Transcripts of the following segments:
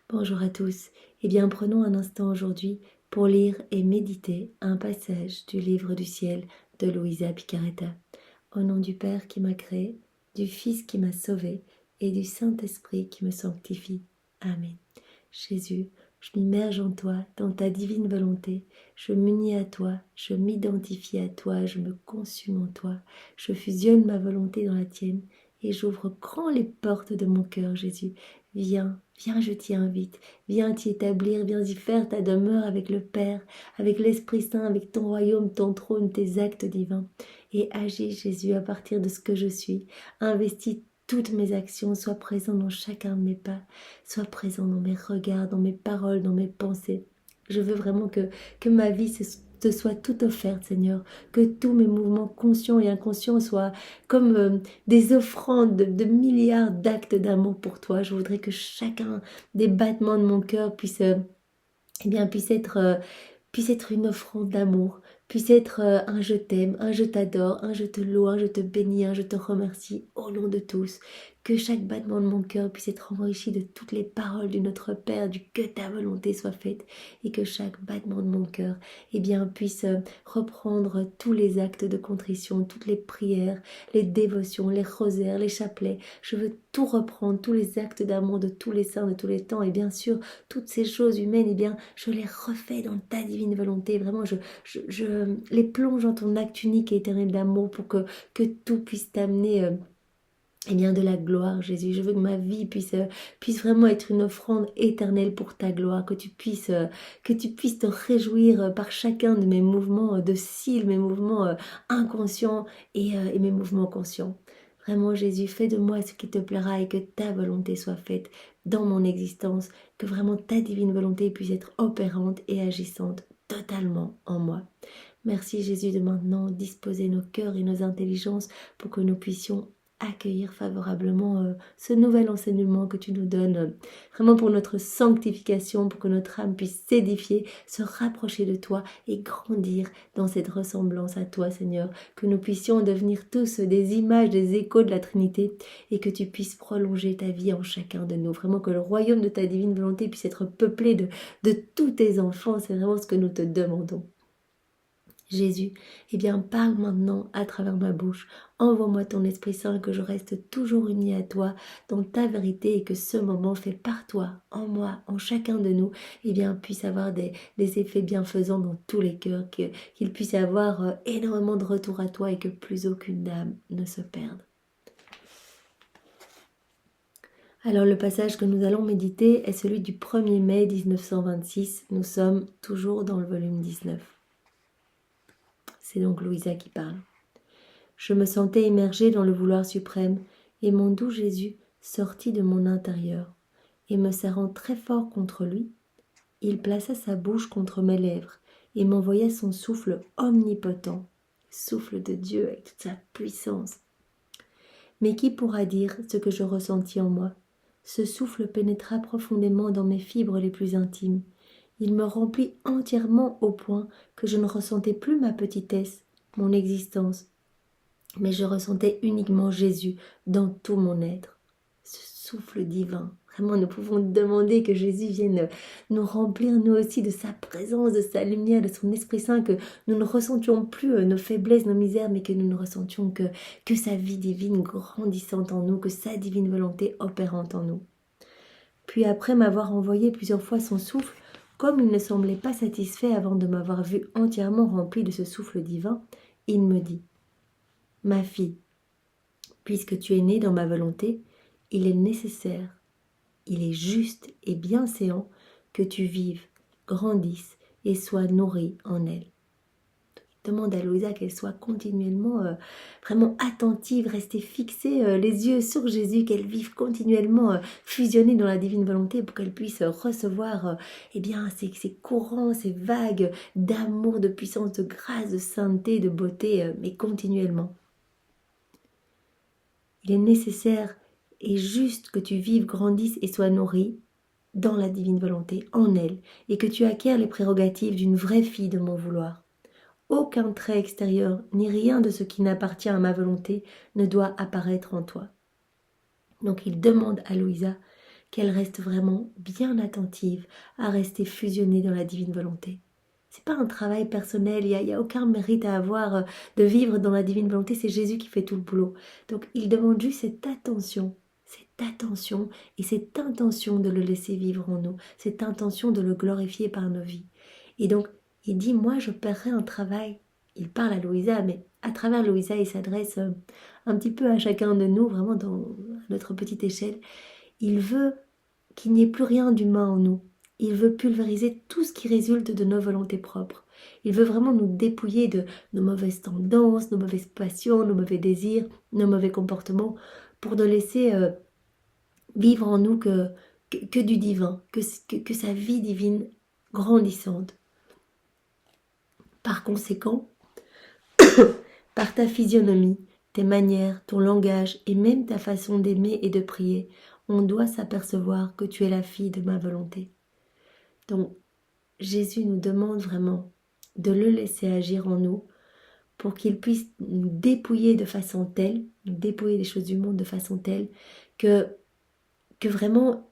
Bonjour à tous. Eh bien, prenons un instant aujourd'hui pour lire et méditer un passage du livre du ciel de Luisa Picaretta. Au nom du Père qui m'a créé, du Fils qui m'a sauvé et du Saint-Esprit qui me sanctifie. Amen. Jésus, je m'immerge en toi, dans ta divine volonté. Je m'unis à toi, je m'identifie à toi, je me consume en toi. Je fusionne ma volonté dans la tienne et j'ouvre grand les portes de mon cœur, Jésus. Viens, viens, je t'y invite. Viens t'y établir, viens y faire ta demeure avec le Père, avec l'Esprit Saint, avec ton royaume, ton trône, tes actes divins. Et agis, Jésus, à partir de ce que je suis. Investis toutes mes actions, sois présent dans chacun de mes pas, sois présent dans mes regards, dans mes paroles, dans mes pensées. Je veux vraiment que ma vie te soit toute offerte, Seigneur, que tous mes mouvements conscients et inconscients soient comme des offrandes de milliards d'actes d'amour pour toi. Je voudrais que chacun des battements de mon cœur puisse être une offrande d'amour, puisse être un je t'aime, un je t'adore, un je te loue, un je te bénis, un je te remercie au nom de tous. Que chaque battement de mon cœur puisse être enrichi de toutes les paroles de notre Père, du que ta volonté soit faite, et que chaque battement de mon cœur puisse reprendre tous les actes de contrition, toutes les prières, les dévotions, les rosaires, les chapelets. Je veux tout reprendre, tous les actes d'amour de tous les saints de tous les temps, et bien sûr, toutes ces choses humaines, je les refais dans ta divine volonté. Vraiment, je les plonge dans ton acte unique et éternel d'amour pour que tout puisse t'amener de la gloire, Jésus. Je veux que ma vie puisse vraiment être une offrande éternelle pour ta gloire, que tu puisses te réjouir par chacun de mes mouvements de cils, mes mouvements inconscients et mes mouvements conscients. Vraiment, Jésus, fais de moi ce qui te plaira et que ta volonté soit faite dans mon existence, que vraiment ta divine volonté puisse être opérante et agissante totalement en moi. Merci Jésus de maintenant disposer nos cœurs et nos intelligences pour que nous puissions accueillir favorablement ce nouvel enseignement que tu nous donnes, vraiment pour notre sanctification, pour que notre âme puisse s'édifier, se rapprocher de toi et grandir dans cette ressemblance à toi, Seigneur, que nous puissions devenir tous des images, des échos de la Trinité et que tu puisses prolonger ta vie en chacun de nous, vraiment que le royaume de ta divine volonté puisse être peuplé de tous tes enfants, c'est vraiment ce que nous te demandons. Jésus, parle maintenant à travers ma bouche. Envoie-moi ton Esprit Saint, que je reste toujours uni à toi dans ta vérité et que ce moment fait par toi, en moi, en chacun de nous, puisse avoir des effets bienfaisants dans tous les cœurs, qu'il puisse y avoir énormément de retour à toi et que plus aucune âme ne se perde. Alors le passage que nous allons méditer est celui du 1er mai 1926. Nous sommes toujours dans le volume 19. C'est donc Luisa qui parle. Je me sentais immergée dans le vouloir suprême, et mon doux Jésus sortit de mon intérieur, et me serrant très fort contre lui, il plaça sa bouche contre mes lèvres, et m'envoya son souffle omnipotent, souffle de Dieu avec toute sa puissance. Mais qui pourra dire ce que je ressentis en moi? Ce souffle pénétra profondément dans mes fibres les plus intimes. Il me remplit entièrement au point que je ne ressentais plus ma petitesse, mon existence, mais je ressentais uniquement Jésus dans tout mon être. Ce souffle divin. Vraiment, nous pouvons demander que Jésus vienne nous remplir, nous aussi, de sa présence, de sa lumière, de son Esprit Saint, que nous ne ressentions plus nos faiblesses, nos misères, mais que nous ne ressentions que sa vie divine grandissante en nous, que sa divine volonté opérante en nous. Puis après m'avoir envoyé plusieurs fois son souffle, comme il ne semblait pas satisfait avant de m'avoir vu entièrement rempli de ce souffle divin, il me dit « Ma fille, puisque tu es née dans ma volonté, il est nécessaire, il est juste et bienséant que tu vives, grandisses et sois nourrie en elle. » Demande à Luisa qu'elle soit continuellement vraiment attentive, rester fixée les yeux sur Jésus, qu'elle vive continuellement fusionnée dans la divine volonté pour qu'elle puisse recevoir ces courants, ces vagues d'amour, de puissance, de grâce, de sainteté, de beauté, mais continuellement. Il est nécessaire et juste que tu vives, grandisses et sois nourrie dans la divine volonté, en elle, et que tu acquières les prérogatives d'une vraie fille de mon vouloir. Aucun trait extérieur, ni rien de ce qui n'appartient à ma volonté ne doit apparaître en toi. Donc il demande à Luisa qu'elle reste vraiment bien attentive à rester fusionnée dans la divine volonté. C'est pas un travail personnel, il y a aucun mérite à avoir de vivre dans la divine volonté, c'est Jésus qui fait tout le boulot. Donc il demande juste cette attention et cette intention de le laisser vivre en nous, cette intention de le glorifier par nos vies. Et donc il dit, moi je paierai un travail. Il parle à Louisa, mais à travers Louisa, il s'adresse un petit peu à chacun de nous, vraiment dans notre petite échelle. Il veut qu'il n'y ait plus rien d'humain en nous. Il veut pulvériser tout ce qui résulte de nos volontés propres. Il veut vraiment nous dépouiller de nos mauvaises tendances, nos mauvaises passions, nos mauvais désirs, nos mauvais comportements, pour ne laisser vivre en nous que du divin, que sa vie divine grandissante. Par conséquent, par ta physionomie, tes manières, ton langage et même ta façon d'aimer et de prier, on doit s'apercevoir que tu es la fille de ma volonté. Donc, Jésus nous demande vraiment de le laisser agir en nous pour qu'il puisse nous dépouiller de façon telle, nous dépouiller des choses du monde de façon telle que vraiment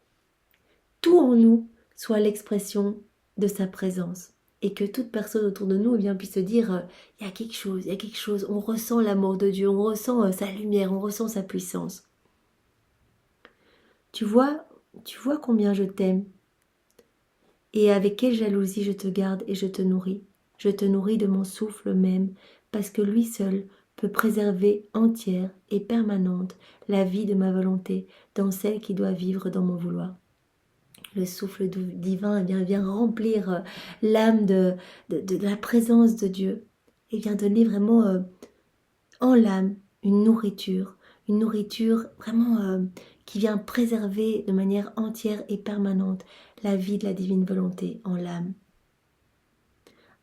tout en nous soit l'expression de sa présence. Et que toute personne autour de nous puisse se dire, il y a quelque chose, on ressent l'amour de Dieu, on ressent sa lumière, on ressent sa puissance. Tu vois combien je t'aime et avec quelle jalousie je te garde et je te nourris. Je te nourris de mon souffle même, parce que lui seul peut préserver entière et permanente la vie de ma volonté dans celle qui doit vivre dans mon vouloir. Le souffle divin vient remplir l'âme de la présence de Dieu et vient donner vraiment en l'âme une nourriture vraiment qui vient préserver de manière entière et permanente la vie de la divine volonté en l'âme.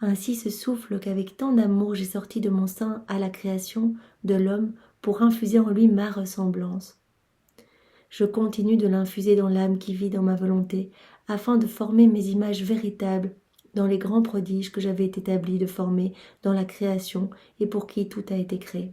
Ainsi ce souffle qu'avec tant d'amour j'ai sorti de mon sein à la création de l'homme pour infuser en lui ma ressemblance. Je continue de l'infuser dans l'âme qui vit dans ma volonté, afin de former mes images véritables dans les grands prodiges que j'avais établi de former dans la création et pour qui tout a été créé.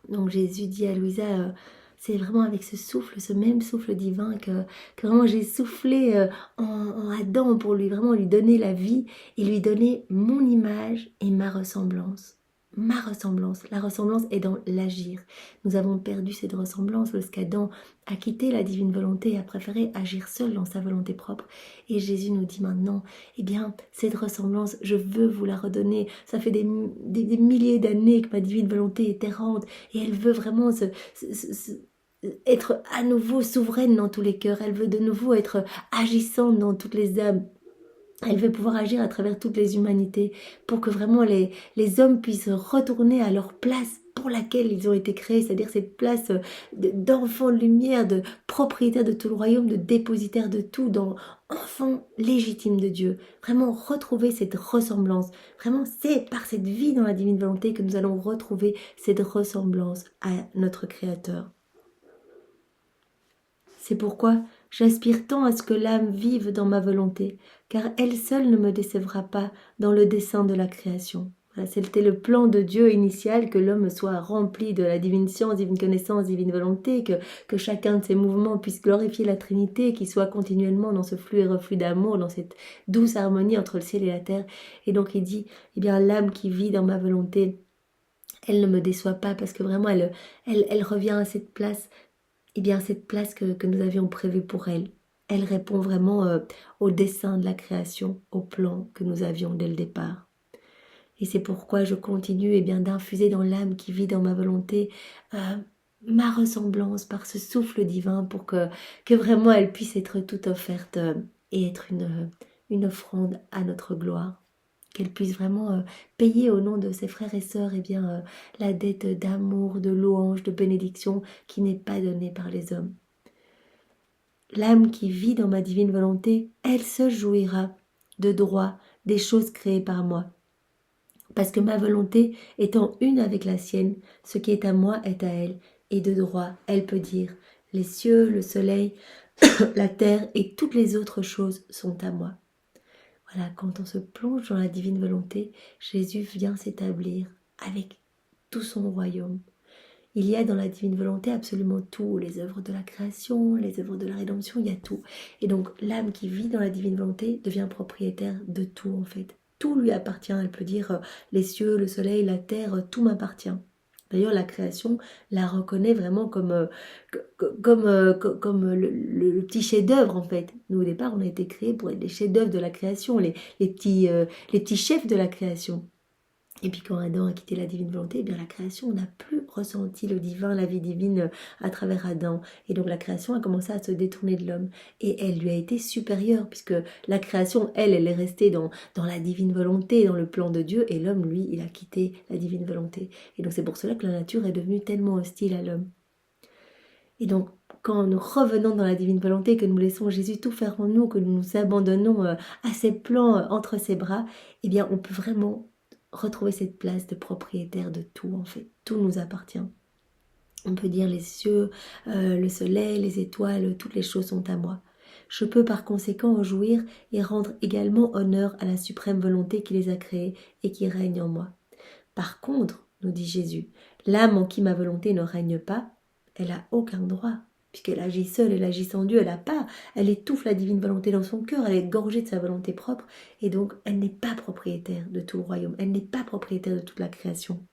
Donc Jésus dit à Louisa, c'est vraiment avec ce souffle, ce même souffle divin que vraiment j'ai soufflé en Adam pour lui donner la vie et lui donner mon image et ma ressemblance. Ma ressemblance, la ressemblance est dans l'agir. Nous avons perdu cette ressemblance lorsqu'Adam a quitté la divine volonté et a préféré agir seul dans sa volonté propre. Et Jésus nous dit maintenant, eh bien, cette ressemblance, je veux vous la redonner. Ça fait des milliers d'années que ma divine volonté est errante et elle veut vraiment être à nouveau souveraine dans tous les cœurs. Elle veut de nouveau être agissante dans toutes les âmes. Elle veut pouvoir agir à travers toutes les humanités pour que vraiment les hommes puissent retourner à leur place pour laquelle ils ont été créés, c'est-à-dire cette place d'enfants de lumière, de propriétaire de tout le royaume, de dépositaire de tout, d'enfants légitimes de Dieu. Vraiment retrouver cette ressemblance. Vraiment, c'est par cette vie dans la divine volonté que nous allons retrouver cette ressemblance à notre Créateur. C'est pourquoi j'aspire tant à ce que l'âme vive dans ma volonté, car elle seule ne me décevra pas dans le dessein de la création. Voilà, c'était le plan de Dieu initial, que l'homme soit rempli de la divine science, divine connaissance, divine volonté, que chacun de ses mouvements puisse glorifier la Trinité, qu'il soit continuellement dans ce flux et reflux d'amour, dans cette douce harmonie entre le ciel et la terre. Et donc il dit, eh bien l'âme qui vit dans ma volonté, elle ne me déçoit pas, parce que vraiment elle revient à cette place, eh bien cette place que nous avions prévue pour elle. Elle répond vraiment au dessein de la création, au plan que nous avions dès le départ. Et c'est pourquoi je continue d'infuser dans l'âme qui vit dans ma volonté ma ressemblance par ce souffle divin pour que vraiment elle puisse être toute offerte et être une offrande à notre gloire. Qu'elle puisse vraiment payer au nom de ses frères et sœurs la dette d'amour, de louange, de bénédiction qui n'est pas donnée par les hommes. L'âme qui vit dans ma divine volonté, elle se jouira de droit des choses créées par moi. Parce que ma volonté étant une avec la sienne, ce qui est à moi est à elle, et de droit, elle peut dire, les cieux, le soleil, la terre et toutes les autres choses sont à moi. Voilà, quand on se plonge dans la divine volonté, Jésus vient s'établir avec tout son royaume. Il y a dans la divine volonté absolument tout, les œuvres de la création, les œuvres de la rédemption, il y a tout. Et donc l'âme qui vit dans la divine volonté devient propriétaire de tout en fait. Tout lui appartient, elle peut dire les cieux, le soleil, la terre, tout m'appartient. D'ailleurs, la création la reconnaît vraiment comme le petit chef-d'œuvre en fait. Nous, au départ, on a été créés pour être les chefs-d'œuvre de la création, les petits chefs de la création. Et puis quand Adam a quitté la divine volonté, eh bien la création n'a plus ressenti le divin, la vie divine à travers Adam. Et donc la création a commencé à se détourner de l'homme. Et elle lui a été supérieure, puisque la création, elle est restée dans la divine volonté, dans le plan de Dieu, et l'homme, lui, il a quitté la divine volonté. Et donc c'est pour cela que la nature est devenue tellement hostile à l'homme. Et donc, quand nous revenons dans la divine volonté, que nous laissons Jésus tout faire en nous, que nous nous abandonnons à ses plans entre ses bras, eh bien, on peut vraiment retrouver cette place de propriétaire de tout, en fait. Tout nous appartient. On peut dire les cieux, le soleil, les étoiles, toutes les choses sont à moi. Je peux par conséquent en jouir et rendre également honneur à la suprême volonté qui les a créés et qui règne en moi. Par contre, nous dit Jésus, l'âme en qui ma volonté ne règne pas, elle n'a aucun droit, puisqu'elle agit seule, elle agit sans Dieu, elle étouffe la divine volonté dans son cœur, elle est gorgée de sa volonté propre, et donc elle n'est pas propriétaire de tout le royaume, elle n'est pas propriétaire de toute la création.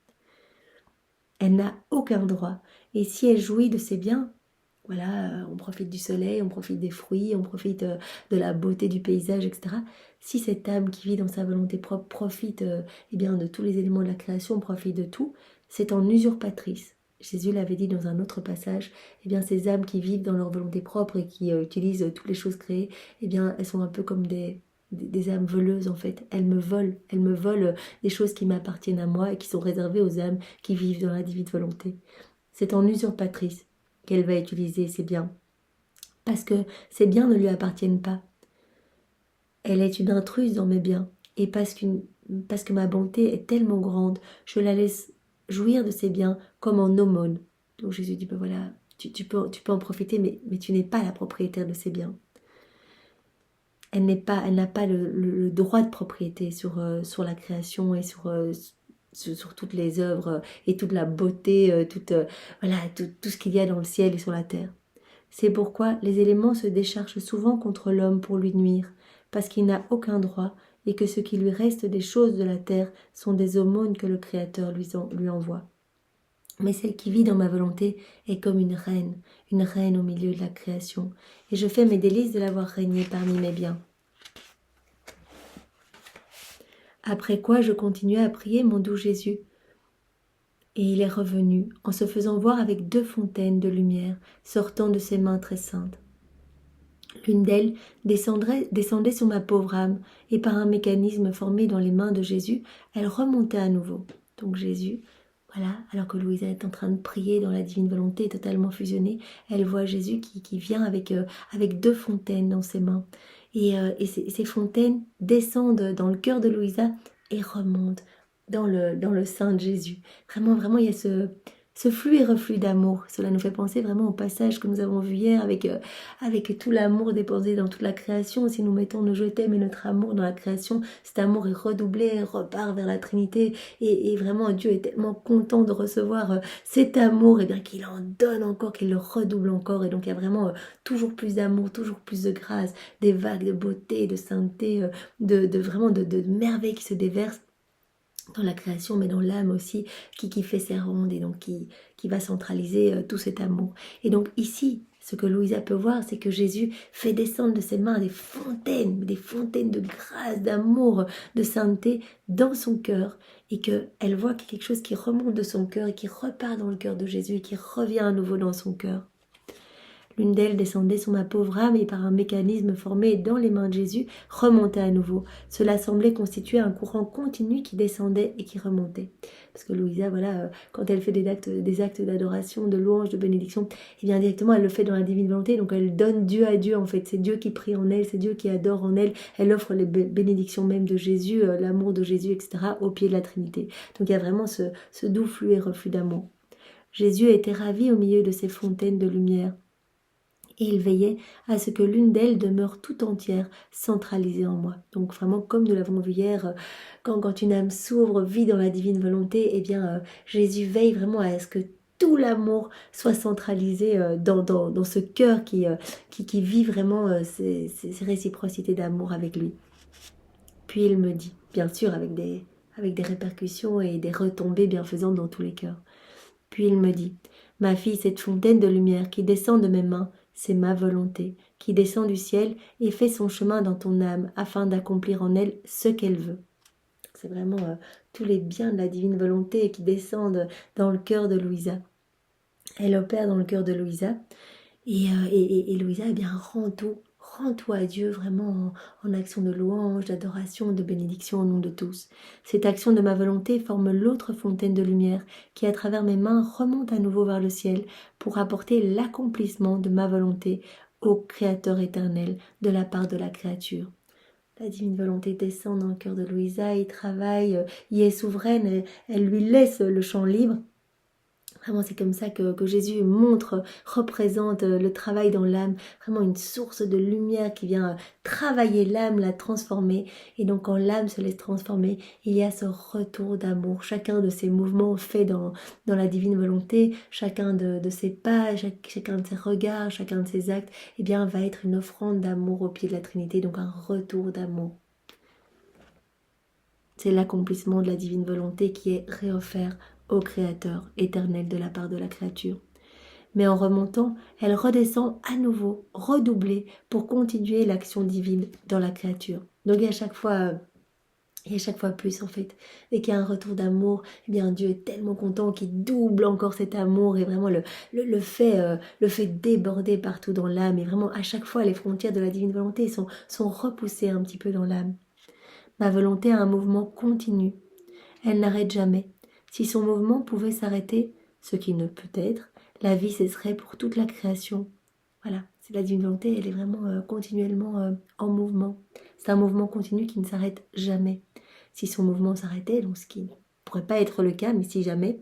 Elle n'a aucun droit, et si elle jouit de ses biens, voilà, on profite du soleil, on profite des fruits, on profite de la beauté du paysage, etc. Si cette âme qui vit dans sa volonté propre profite eh bien, de tous les éléments de la création, profite de tout, c'est en usurpatrice. Jésus l'avait dit dans un autre passage, eh bien, ces âmes qui vivent dans leur volonté propre et qui utilisent toutes les choses créées, eh bien, elles sont un peu comme des âmes voleuses en fait. Elles me volent des choses qui m'appartiennent à moi et qui sont réservées aux âmes qui vivent dans la divine volonté. C'est en usurpatrice qu'elle va utiliser ses biens, parce que ces biens ne lui appartiennent pas. Elle est une intruse dans mes biens, et parce que ma bonté est tellement grande, je la laisse jouir de ses biens comme en aumône. Donc Jésus dit, ben voilà, tu peux en profiter, mais tu n'es pas la propriétaire de ces biens. Elle n'a pas le droit de propriété sur la création et sur toutes les œuvres et toute la beauté, tout ce qu'il y a dans le ciel et sur la terre. C'est pourquoi les éléments se déchargent souvent contre l'homme pour lui nuire, parce qu'il n'a aucun droit et que ce qui lui reste des choses de la terre sont des aumônes que le Créateur lui envoie. Mais celle qui vit dans ma volonté est comme une reine au milieu de la création, et je fais mes délices de l'avoir régnée parmi mes biens. Après quoi je continuais à prier mon doux Jésus, et il est revenu, en se faisant voir avec 2 fontaines de lumière sortant de ses mains très saintes. L'une d'elles descendait sur ma pauvre âme, et par un mécanisme formé dans les mains de Jésus, elle remontait à nouveau. Donc Jésus, voilà, alors que Louisa est en train de prier dans la divine volonté totalement fusionnée, elle voit Jésus qui vient avec 2 fontaines dans ses mains. Et ces fontaines descendent dans le cœur de Louisa et remontent dans le sein de Jésus. Vraiment, il y a ce flux et reflux d'amour. Cela nous fait penser vraiment au passage que nous avons vu hier avec tout l'amour déposé dans toute la création. Si nous mettons nos je t'aime et notre amour dans la création, cet amour est redoublé et repart vers la Trinité. Et vraiment, Dieu est tellement content de recevoir cet amour, et bien qu'il en donne encore, qu'il le redouble encore. Et donc il y a vraiment toujours plus d'amour, toujours plus de grâce, des vagues de beauté, de sainteté, de merveille qui se déversent dans la création, mais dans l'âme aussi, qui fait ses rondes et donc qui va centraliser tout cet amour. Et donc ici, ce que Louisa peut voir, c'est que Jésus fait descendre de ses mains des fontaines de grâce, d'amour, de sainteté dans son cœur, et qu'elle voit qu'il y a quelque chose qui remonte de son cœur et qui repart dans le cœur de Jésus et qui revient à nouveau dans son cœur. L'une d'elles descendait sur ma pauvre âme et par un mécanisme formé dans les mains de Jésus, remontait à nouveau. Cela semblait constituer un courant continu qui descendait et qui remontait. Parce que Louisa, voilà, quand elle fait des actes d'adoration, de louange, de bénédiction, et bien directement elle le fait dans la divine volonté, donc elle donne Dieu à Dieu en fait. C'est Dieu qui prie en elle, c'est Dieu qui adore en elle. Elle offre les bénédictions même de Jésus, l'amour de Jésus, etc. au pied de la Trinité. Donc il y a vraiment ce doux flux et reflux d'amour. Jésus était ravi au milieu de ces fontaines de lumière. Et il veillait à ce que l'une d'elles demeure tout entière, centralisée en moi. Donc vraiment, comme nous l'avons vu hier, quand une âme s'ouvre, vit dans la divine volonté, eh bien Jésus veille vraiment à ce que tout l'amour soit centralisé dans ce cœur qui vit vraiment ces réciprocités d'amour avec lui. Puis il me dit, bien sûr avec des répercussions et des retombées bienfaisantes dans tous les cœurs. Puis il me dit, ma fille, cette fontaine de lumière qui descend de mes mains, c'est ma volonté, qui descend du ciel et fait son chemin dans ton âme afin d'accomplir en elle ce qu'elle veut. C'est vraiment tous les biens de la divine volonté qui descendent dans le cœur de Louisa. Elle opère dans le cœur de Louisa et Louisa, eh bien, rend tout à Dieu vraiment en action de louange, d'adoration, de bénédiction au nom de tous. Cette action de ma volonté forme l'autre fontaine de lumière qui, à travers mes mains, remonte à nouveau vers le ciel pour apporter l'accomplissement de ma volonté au Créateur éternel de la part de la créature. La divine volonté descend dans le cœur de Louisa, y travaille, y est souveraine, elle lui laisse le champ libre. Vraiment, c'est comme ça que Jésus montre, représente le travail dans l'âme, vraiment une source de lumière qui vient travailler l'âme, la transformer. Et donc, quand l'âme se laisse transformer, il y a ce retour d'amour. Chacun de ces mouvements faits dans la divine volonté, chacun de ses pas, chacun de ses regards, chacun de ses actes, eh bien, va être une offrande d'amour au pied de la Trinité, donc un retour d'amour. C'est l'accomplissement de la divine volonté qui est réoffert au Créateur éternel de la part de la créature. Mais en remontant, elle redescend à nouveau, redoublée, pour continuer l'action divine dans la créature. Donc il y a chaque fois plus en fait. Dès qu'il y a un retour d'amour, eh bien Dieu est tellement content qu'il double encore cet amour et vraiment le fait déborder partout dans l'âme. Et vraiment à chaque fois les frontières de la divine volonté sont repoussées un petit peu dans l'âme. Ma volonté a un mouvement continu. Elle n'arrête jamais. Si son mouvement pouvait s'arrêter, ce qui ne peut être, la vie cesserait pour toute la création. Voilà, c'est la divine volonté, elle est vraiment continuellement en mouvement. C'est un mouvement continu qui ne s'arrête jamais. Si son mouvement s'arrêtait, donc ce qui ne pourrait pas être le cas, mais si jamais,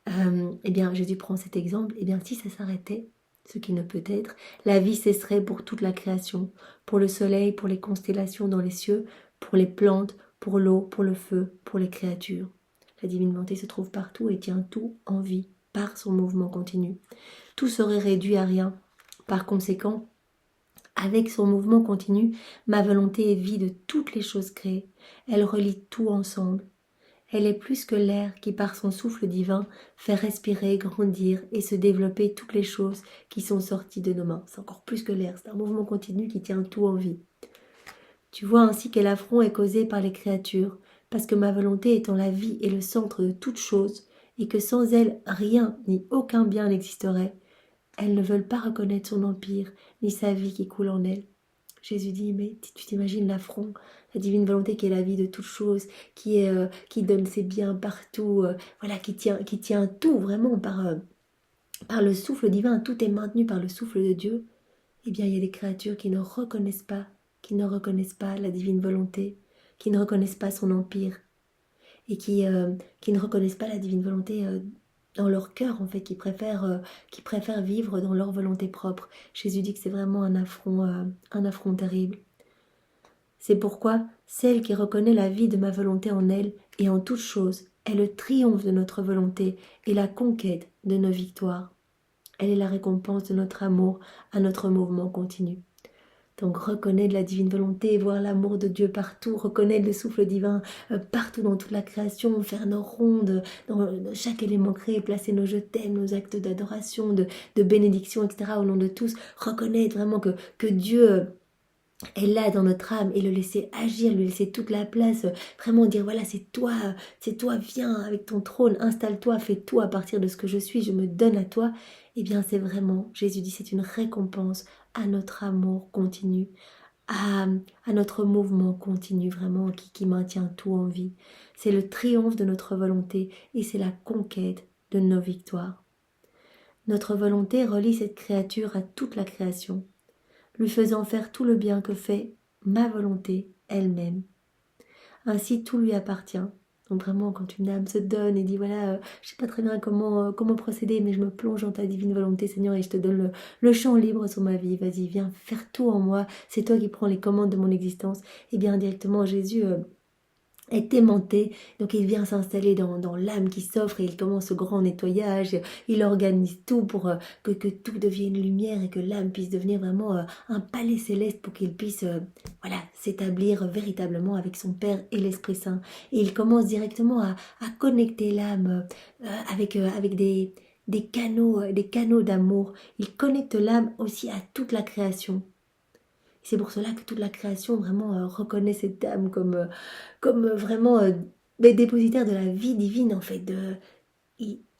eh bien Jésus prend cet exemple, eh bien si ça s'arrêtait, ce qui ne peut être, la vie cesserait pour toute la création, pour le soleil, pour les constellations dans les cieux, pour les plantes, pour l'eau, pour le feu, pour les créatures. La divine volonté se trouve partout et tient tout en vie par son mouvement continu. Tout serait réduit à rien. Par conséquent, avec son mouvement continu, ma volonté est vie de toutes les choses créées. Elle relie tout ensemble. Elle est plus que l'air qui, par son souffle divin, fait respirer, grandir et se développer toutes les choses qui sont sorties de nos mains. C'est encore plus que l'air, c'est un mouvement continu qui tient tout en vie. Tu vois ainsi quel affront est causé par les créatures, parce que ma volonté étant la vie et le centre de toutes choses, et que sans elle rien ni aucun bien n'existerait, elles ne veulent pas reconnaître son empire, ni sa vie qui coule en elles. Jésus dit, mais tu t'imagines l'affront, la divine volonté qui est la vie de toutes choses, qui donne ses biens partout, voilà, qui tient tout vraiment par le souffle divin, tout est maintenu par le souffle de Dieu. Eh bien, il y a des créatures qui ne reconnaissent pas la divine volonté, qui ne reconnaissent pas son empire, et qui ne reconnaissent pas la divine volonté dans leur cœur, en fait, qui préfèrent vivre dans leur volonté propre. Jésus dit que c'est vraiment un affront terrible. C'est pourquoi celle qui reconnaît la vie de ma volonté en elle et en toute chose est le triomphe de notre volonté et la conquête de nos victoires. Elle est la récompense de notre amour à notre mouvement continu. Donc reconnaître la divine volonté, voir l'amour de Dieu partout, reconnaître le souffle divin partout dans toute la création, faire nos rondes dans chaque élément créé, placer nos je t'aime, nos actes d'adoration, de bénédiction, etc. au nom de tous. Reconnaître vraiment que Dieu est là dans notre âme et le laisser agir, lui laisser toute la place, vraiment dire voilà c'est toi, viens avec ton trône, installe-toi, fais-toi à partir de ce que je suis, je me donne à toi. Eh bien c'est vraiment, Jésus dit, c'est une récompense à notre amour continu, à notre mouvement continu vraiment qui maintient tout en vie. C'est le triomphe de notre volonté et c'est la conquête de nos victoires. Notre volonté relie cette créature à toute la création, lui faisant faire tout le bien que fait ma volonté elle-même. Ainsi tout lui appartient. Donc vraiment quand une âme se donne et dit voilà, je sais pas très bien comment procéder, mais je me plonge dans ta divine volonté Seigneur et je te donne le champ libre sur ma vie, vas-y viens faire tout en moi, c'est toi qui prends les commandes de mon existence, et bien directement Jésus est aimanté, donc il vient s'installer dans l'âme qui s'offre et il commence ce grand nettoyage, il organise tout pour que tout devienne lumière et que l'âme puisse devenir vraiment un palais céleste pour qu'il puisse voilà, s'établir véritablement avec son Père et l'Esprit Saint. Et il commence directement à connecter l'âme avec des canaux d'amour. Il connecte l'âme aussi à toute la création. C'est pour cela que toute la création vraiment reconnaît cette âme comme vraiment dépositaire de la vie divine en fait.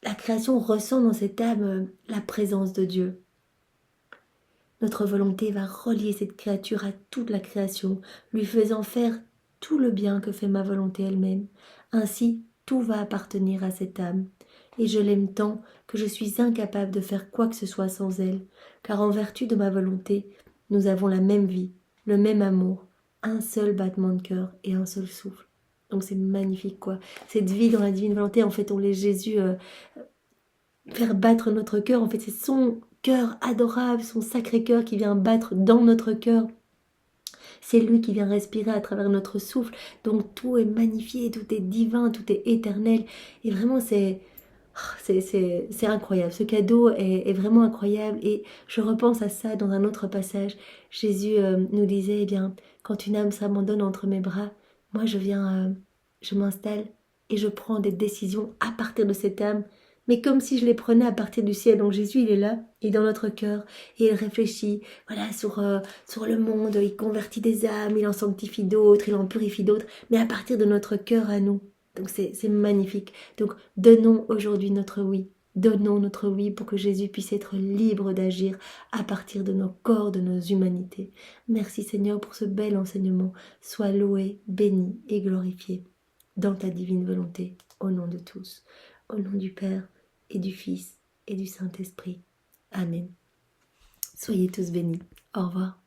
La création ressent dans cette âme la présence de Dieu. Notre volonté va relier cette créature à toute la création, lui faisant faire tout le bien que fait ma volonté elle-même. Ainsi, tout va appartenir à cette âme. Et je l'aime tant que je suis incapable de faire quoi que ce soit sans elle, car en vertu de ma volonté, nous avons la même vie, le même amour, un seul battement de cœur et un seul souffle. Donc c'est magnifique quoi. Cette vie dans la divine volonté, en fait, on laisse Jésus faire battre notre cœur. En fait, c'est son cœur adorable, son sacré cœur qui vient battre dans notre cœur. C'est lui qui vient respirer à travers notre souffle. Donc tout est magnifié, tout est divin, tout est éternel. Et vraiment, c'est incroyable. Ce cadeau est vraiment incroyable. Et je repense à ça dans un autre passage. Jésus nous disait, eh bien, quand une âme s'abandonne entre mes bras, moi je m'installe et je prends des décisions à partir de cette âme, mais comme si je les prenais à partir du ciel. Donc Jésus, il est là, il est dans notre cœur, et il réfléchit voilà, sur le monde, il convertit des âmes, il en sanctifie d'autres, il en purifie d'autres, mais à partir de notre cœur à nous. Donc c'est magnifique. Donc donnons aujourd'hui notre oui. Donnons notre oui pour que Jésus puisse être libre d'agir à partir de nos corps, de nos humanités. Merci Seigneur pour ce bel enseignement. Sois loué, béni et glorifié dans ta divine volonté, au nom de tous. Au nom du Père et du Fils et du Saint-Esprit. Amen. Soyez tous bénis. Au revoir.